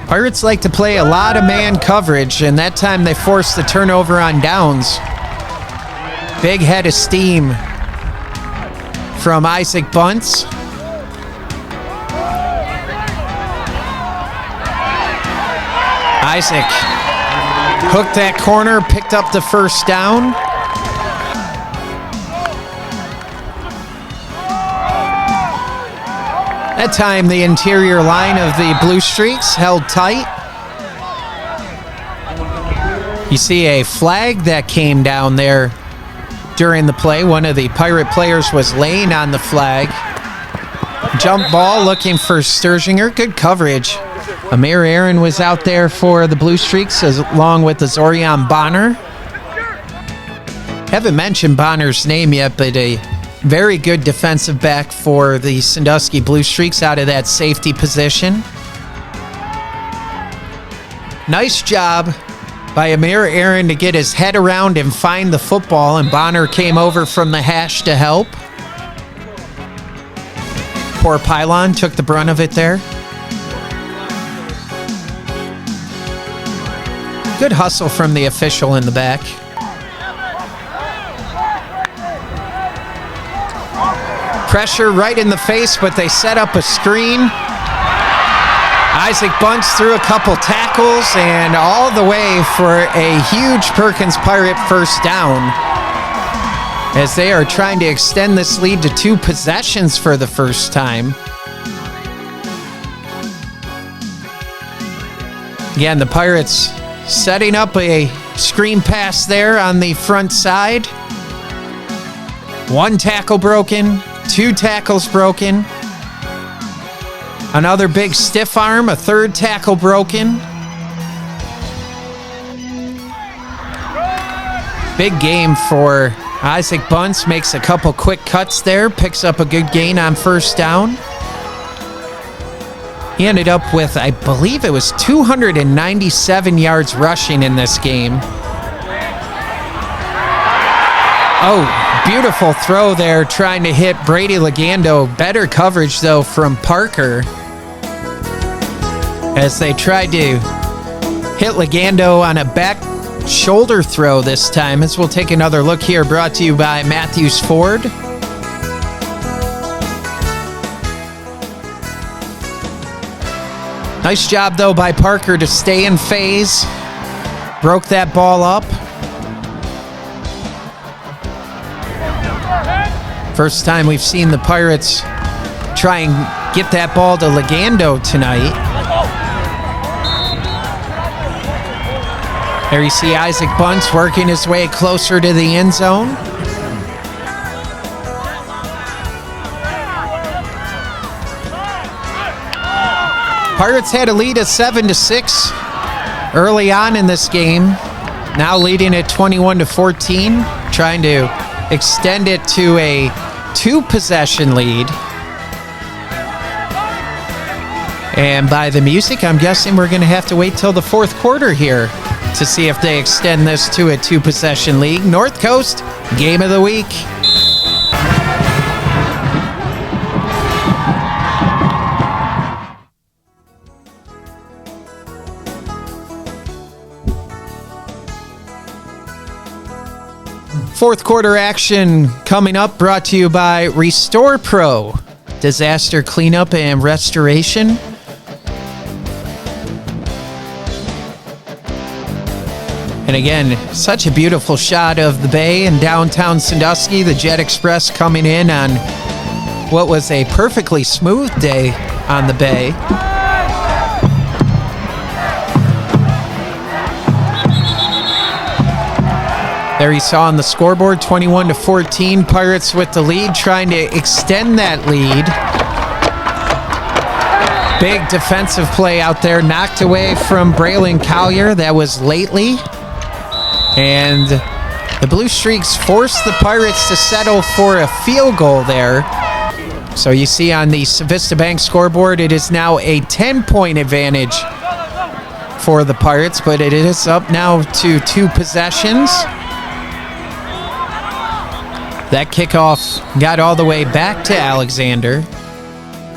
Pirates like to play a lot of man coverage, and that time they forced the turnover on downs. Big head of steam from Isaac Bunce. Isaac hooked that corner, picked up the first down. That time, the interior line of the Blue Streaks held tight. You see a flag that came down there during the play. One of the Pirate players was laying on the flag. Jump ball looking for Sturzinger. Good coverage. Amir Aaron was out there for the Blue Streaks along with the Zorian Bonner. Haven't mentioned Bonner's name yet, but a very good defensive back for the Sandusky Blue Streaks out of that safety position. Nice job by Amir Aaron to get his head around and find the football, and Bonner came over from the hash to help. Poor Pylon took the brunt of it there. Good hustle from the official in the back. Pressure right in the face, but they set up a screen. Isaac Bunch threw a couple tackles and all the way for a huge Perkins Pirate first down as they are trying to extend this lead to 2 possessions for the first time. Again, the Pirates setting up a screen pass there on the front side. 1 tackle broken. 2 tackles broken. Another big stiff arm, a third tackle broken. Big game for Isaac Bunce, makes a couple quick cuts there, picks up a good gain on first down. He ended up with, I believe it was 297 yards rushing in this game. Oh, beautiful throw there, trying to hit Brady Legando. Better coverage, though, from Parker as they tried to hit Legando on a back shoulder throw this time. As we'll take another look here, brought to you by Matthews Ford. Nice job, though, by Parker to stay in phase. Broke that ball up. First time we've seen the Pirates try and get that ball to Legando tonight. There you see Isaac Bunce working his way closer to the end zone. Pirates had a lead of 7-6 early on in this game. Now leading at 21-14, trying to extend it to a 2-possession lead. And by the music, I'm guessing we're going to have to wait till the fourth quarter here to see if they extend this to a 2-possession league. North Coast Game of the Week. Fourth quarter action coming up, brought to you by Restore Pro, disaster cleanup and restoration. And again, such a beautiful shot of the bay in downtown Sandusky. The Jet Express coming in on what was a perfectly smooth day on the bay. There you saw on the scoreboard, 21-14, Pirates with the lead, trying to extend that lead. Big defensive play out there, knocked away from Braylon Collier. That was lately. And the Blue Streaks forced the Pirates to settle for a field goal there. So you see on the Civista Bank scoreboard, it is now a 10-point advantage for the Pirates, but it is up now to 2 possessions. That kickoff got all the way back to Alexander.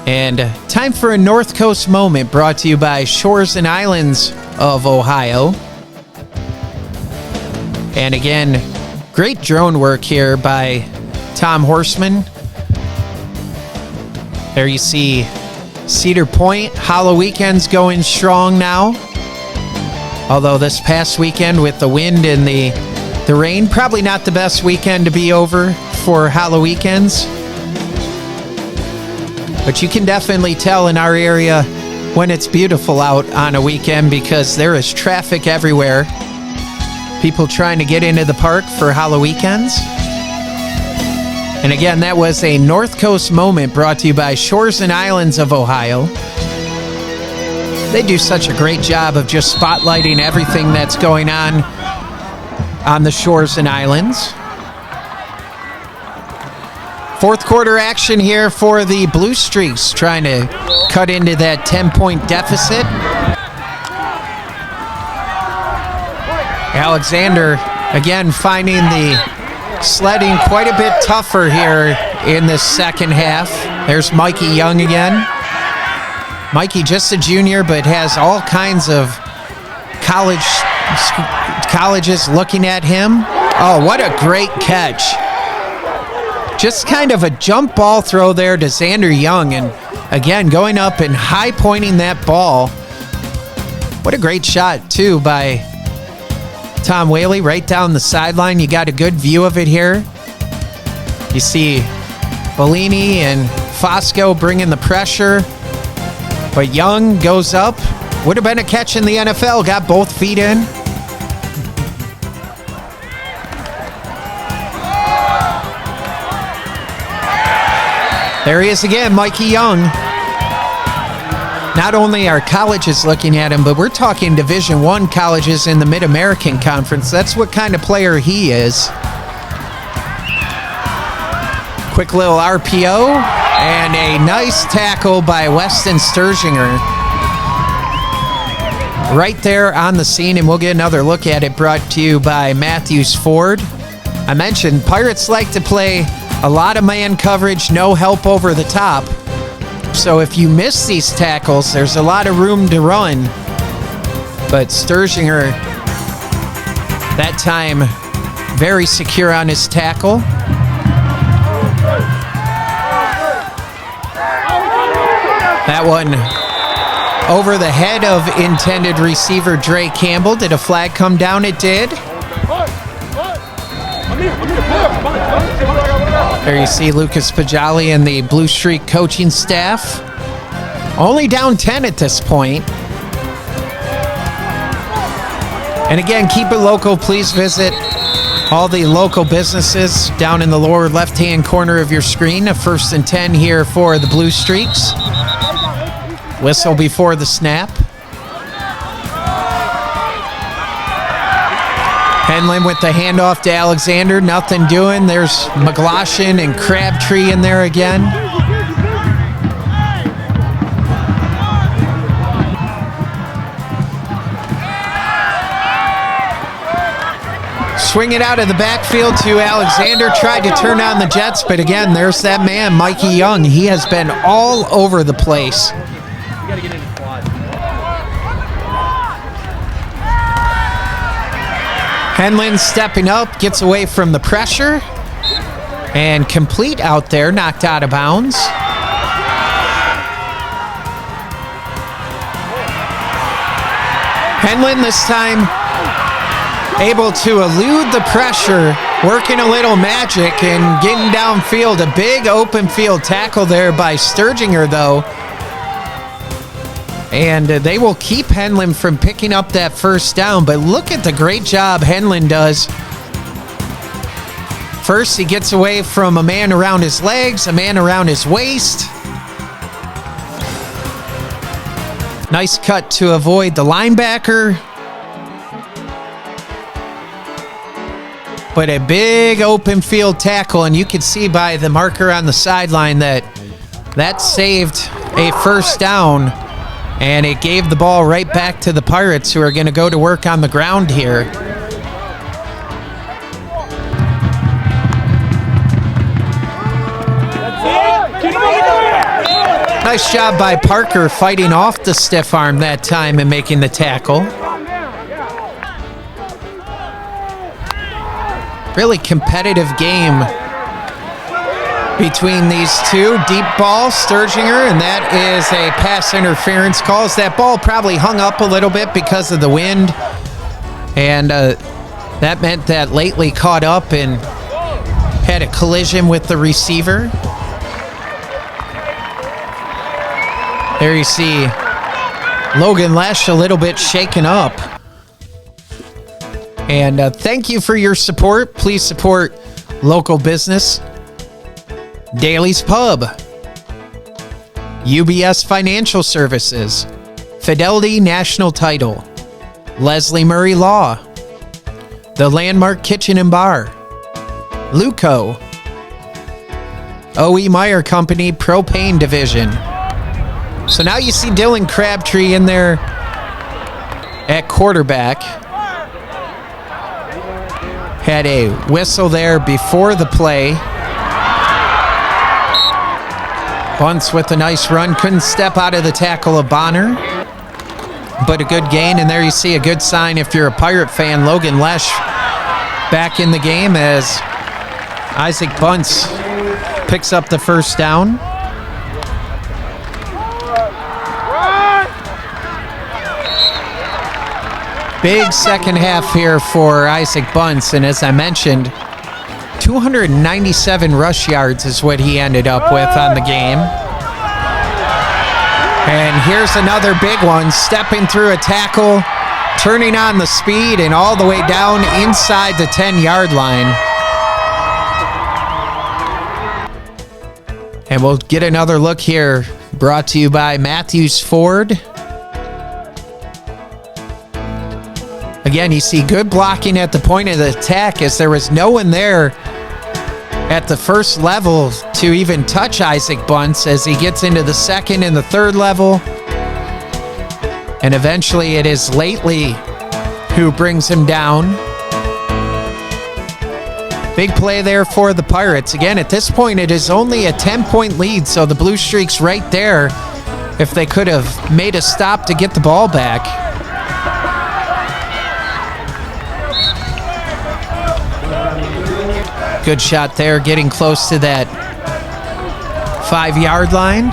And time for a North Coast moment, brought to you by Shores and Islands of Ohio. And again, great drone work here by Tom Horseman. There you see Cedar Point, Hollow Weekend's going strong now. Although this past weekend with the wind and the rain, probably not the best weekend to be over for Hollow Weekends. But you can definitely tell in our area when it's beautiful out on a weekend, because there is traffic everywhere. People trying to get into the park for Hollow Weekends. And again, that was a North Coast moment, brought to you by Shores and Islands of Ohio. They do such a great job of just spotlighting everything that's going on the Shores and Islands. Fourth quarter action here for the Blue Streaks, trying to cut into that 10-point deficit. Alexander, again, finding the sledding quite a bit tougher here in this second half. There's Mikey Young again. Mikey, just a junior, but has all kinds of colleges looking at him. Oh, what a great catch. Just kind of a jump ball throw there to Xander Young, and again, going up and high pointing that ball. What a great shot, too, by Tom Whaley right down the sideline. You got a good view of it here. You see Bellini and Fosco bringing the pressure, but Young goes up. Would have been a catch in the NFL, got both feet in. There he is again, Mikey Young. not only are colleges looking at him, but we're talking Division I colleges in the Mid-American Conference. That's what kind of player he is. Quick little RPO, and a nice tackle by Weston Sturzinger. Right there on the scene, and we'll get another look at it, brought to you by Matthews Ford. I mentioned Pirates like to play a lot of man coverage, no help over the top. So if you miss these tackles, there's a lot of room to run. But Sturzinger, that time, very secure on his tackle. That one over the head of intended receiver Dre Campbell. Did a flag come down? It did. There you see Lucas Pajali and the Blue Streak coaching staff. Only down 10 at this point. And again, keep it local. Please visit all the local businesses down in the lower left-hand corner of your screen. A 1st and 10 here for the Blue Streaks. Whistle before the snap. Henlin with the handoff to Alexander. Nothing doing. There's McGloshin and Crabtree in there again. Swing it out of the backfield to Alexander. Tried to turn on the Jets, but again, there's that man, Mikey Young. He has been all over the place. Henlin stepping up, gets away from the pressure, and complete out there, knocked out of bounds. Henlin this time able to elude the pressure, working a little magic and getting downfield. A big open field tackle there by Sturzinger, though. And they will keep Henlin from picking up that first down. But look at the great job Henlin does. First, he gets away from a man around his legs, a man around his waist. Nice cut to avoid the linebacker. But a big open field tackle, and you can see by the marker on the sideline that saved a first down. And it gave the ball right back to the Pirates, who are going to go to work on the ground here. Nice job by Parker fighting off the stiff arm that time and making the tackle. Really competitive game between these two. Deep ball, Sturzinger, and that is a pass interference call. As that ball probably hung up a little bit because of the wind, and that meant that Lately caught up and had a collision with the receiver. There you see Logan Lesh a little bit shaken up. And thank you for your support. Please support local business. Daly's Pub, UBS Financial Services, Fidelity National Title, Leslie Murray Law, The Landmark Kitchen and Bar, Luco, O.E. Meyer Company Propane Division. So now you see Dylan Crabtree in there at quarterback. Had a whistle there before the play. Bunce with a nice run. Couldn't step out of the tackle of Bonner, but a good gain. And there you see a good sign if you're a Pirate fan. Logan Lesh back in the game as Isaac Bunce picks up the first down. Big second half here for Isaac Bunce. And as I mentioned, 297 rush yards is what he ended up with on the game. And here's another big one, stepping through a tackle, turning on the speed, and all the way down inside the 10-yard line. And we'll get another look here. brought to you by Matthews Ford. Again, you see good blocking at the point of the attack as there was no one there at the first level to even touch Isaac Bunce as he gets into the second and the third level. And eventually it is Lately who brings him down. Big play there for the Pirates. Again, at this point, it is only a 10-point lead, so the Blue Streaks right there if they could have made a stop to get the ball back. Good shot there, getting close to that 5-yard line.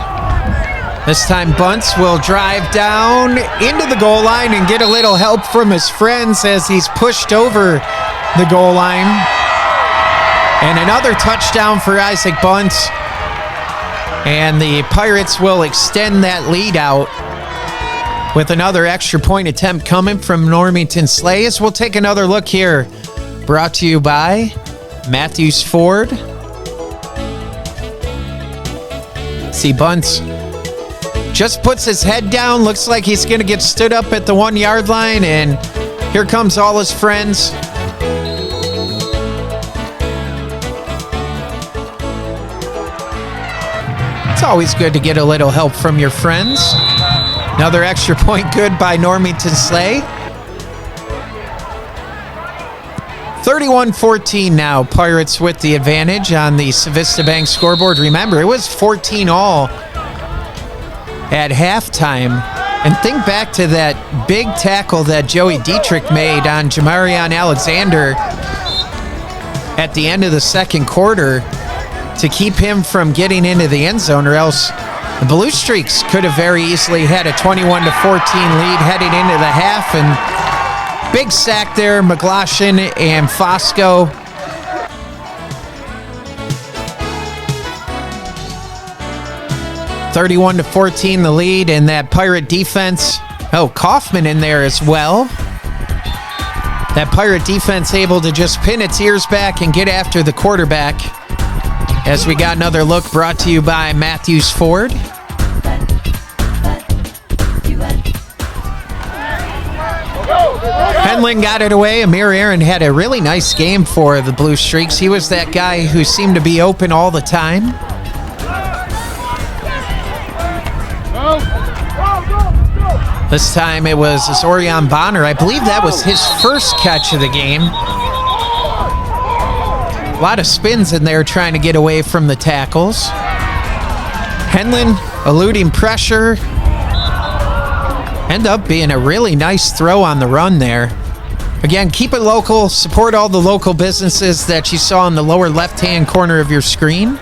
This time Bunce will drive down into the goal line and get a little help from his friends as he's pushed over the goal line. And another touchdown for Isaac Bunce. And the Pirates will extend that lead out with another extra point attempt coming from Normington Slays. We'll take another look here. Brought to you by Matthews Ford. See, Bunce just puts his head down. Looks like he's going to get stood up at the 1-yard line. And here comes all his friends. It's always good to get a little help from your friends. Another extra point good by Normington Slay. 31-14 now. Pirates with the advantage on the Civista Bank scoreboard. Remember, it was 14-all at halftime. And think back to that big tackle that Joey Dietrich made on Jamarion Alexander at the end of the second quarter to keep him from getting into the end zone, or else the Blue Streaks could have very easily had a 21-14 lead heading into the half. And big sack there, McGlashan and Fosco. (31-14) the lead, and that Pirate defense. Oh, Kaufman in there as well. That Pirate defense able to just pin its ears back and get after the quarterback. As we got another look brought to you by Matthews Ford. Henlin got it away. Amir Aaron had a really nice game for the Blue Streaks. He was that guy who seemed to be open all the time. This time it was Zorian Bonner. I believe that was his first catch of the game. A lot of spins in there trying to get away from the tackles. Henlin eluding pressure. End up being a really nice throw on the run there. Again, keep it local. Support all the local businesses that you saw in the lower left-hand corner of your screen.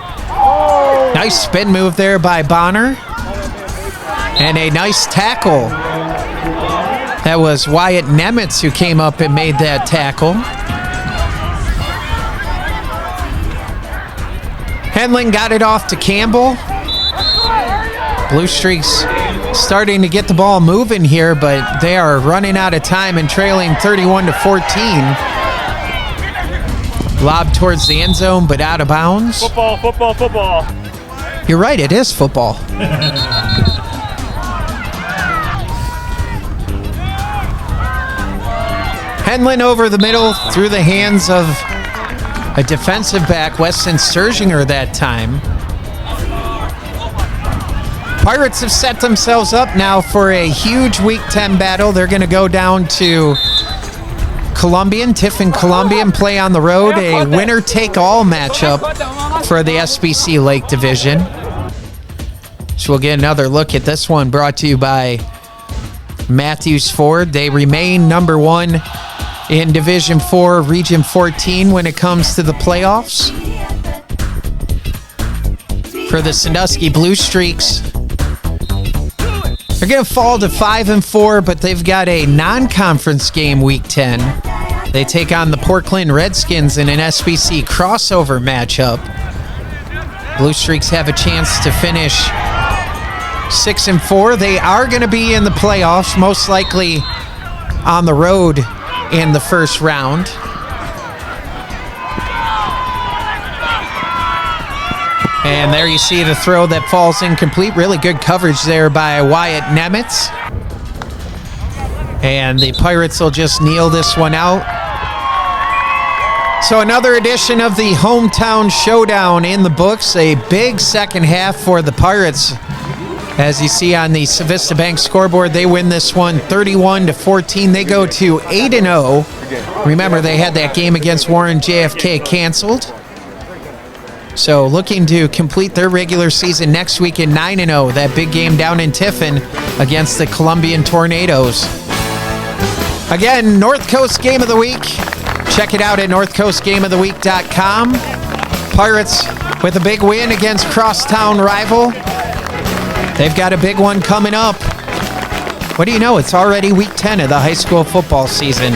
Nice spin move there by Bonner. And a nice tackle. That was Wyatt Nemitz who came up and made that tackle. Henlin got it off to Campbell. Blue Streaks starting to get the ball moving here, but they are running out of time and trailing 31-14. Lob towards the end zone, but out of bounds. Football, football, football. You're right, it is football. Henlin over the middle through the hands of a defensive back, Weston Sturzinger that time. Pirates have set themselves up now for a huge Week 10 battle. They're going to go down to Columbian, Tiffin Columbian, play on the road, a winner-take-all matchup for the SBC Lake Division. So we'll get another look at this one brought to you by Matthews Ford. They remain number one in Division 4, Region 14 when it comes to the playoffs. For the Sandusky Blue Streaks, they're going to fall to 5-4, but they've got a non-conference game Week 10. They take on the Portland Redskins in an SBC crossover matchup. Blue Streaks have a chance to finish 6-4. They are going to be in the playoffs, most likely on the road in the first round. And there you see the throw that falls incomplete. Really good coverage there by Wyatt Nemitz. And the Pirates will just kneel this one out. So another edition of the Hometown Showdown in the books. A big second half for the Pirates. As you see on the Civista Bank scoreboard, they win this one 31-14. They go to 8-0. Remember, they had that game against Warren JFK canceled. So looking to complete their regular season next week in 9-0. That big game down in Tiffin against the Columbian Tornadoes. Again, North Coast Game of the Week. Check it out at northcoastgameoftheweek.com. Pirates with a big win against crosstown rival. They've got a big one coming up. What do you know? It's already week 10 of the high school football season.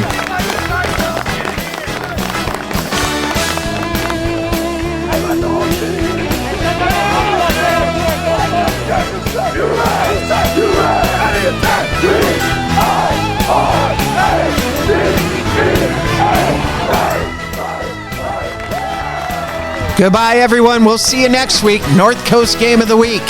Goodbye, everyone. We'll see you next week. North Coast Game of the Week.